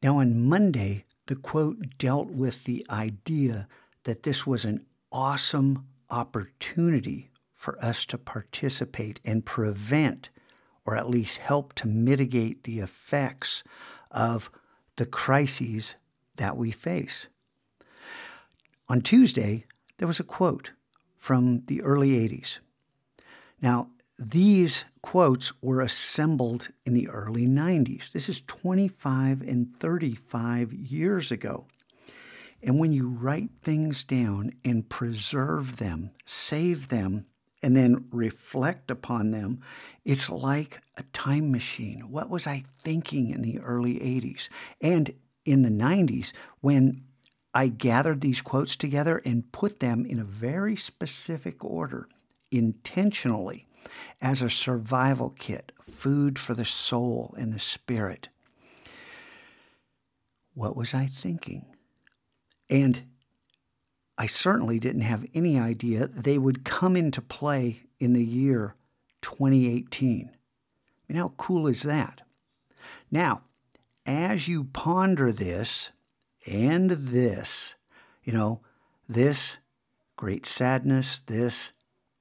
Now, on Monday, the quote dealt with the idea that this was an awesome opportunity for us to participate and prevent, or at least help to mitigate the effects of the crises that we face. On Tuesday, there was a quote from the early 80s. Now, these quotes were assembled in the early 90s. This is 25 and 35 years ago. And when you write things down and preserve them, save them, and then reflect upon them, it's like a time machine. What was I thinking in the early 80s? And in the 90s, when I gathered these quotes together and put them in a very specific order, intentionally, as a survival kit, food for the soul and the spirit. What was I thinking? And I certainly didn't have any idea they would come into play in the year 2018. I mean, how cool is that? Now, as you ponder this and this, this great sadness, this,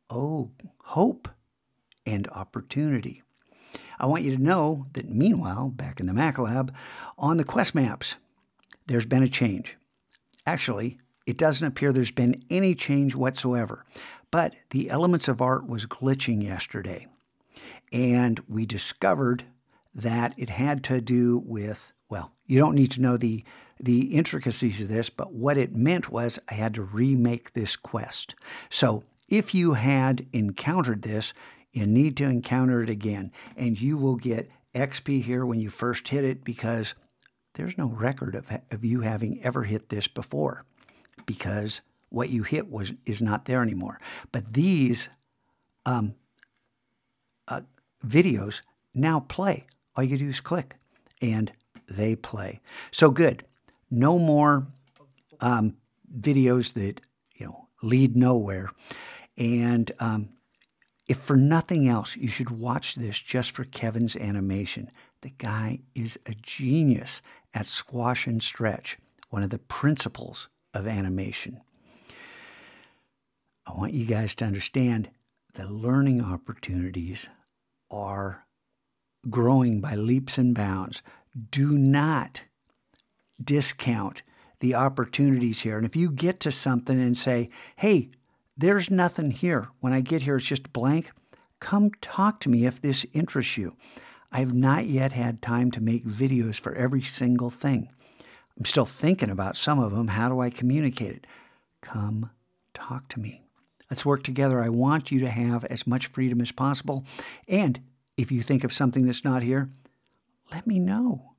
hope and opportunity. I want you to know that meanwhile, back in the Mac Lab, on the Quest maps, there's been a change. Actually, it doesn't appear there's been any change whatsoever, but the Elements of Art was glitching yesterday, and we discovered that it had to do with, well, you don't need to know the intricacies of this, but what it meant was I had to remake this quest. So if you had encountered this, you need to encounter it again, and you will get XP here when you first hit it, because there's no record of you having ever hit this before, because what you hit is not there anymore. But these videos now play. All you do is click, and they play. So good. No more videos that lead nowhere. And if for nothing else, you should watch this just for Kevin's animation. The guy is a genius at squash and stretch, one of the principles of animation. I want you guys to understand the learning opportunities are growing by leaps and bounds. Do not discount the opportunities here. And if you get to something and say, hey, there's nothing here. When I get here, it's just blank. Come talk to me if this interests you. I've not yet had time to make videos for every single thing. I'm still thinking about some of them. How do I communicate it? Come talk to me. Let's work together. I want you to have as much freedom as possible. And if you think of something that's not here, let me know.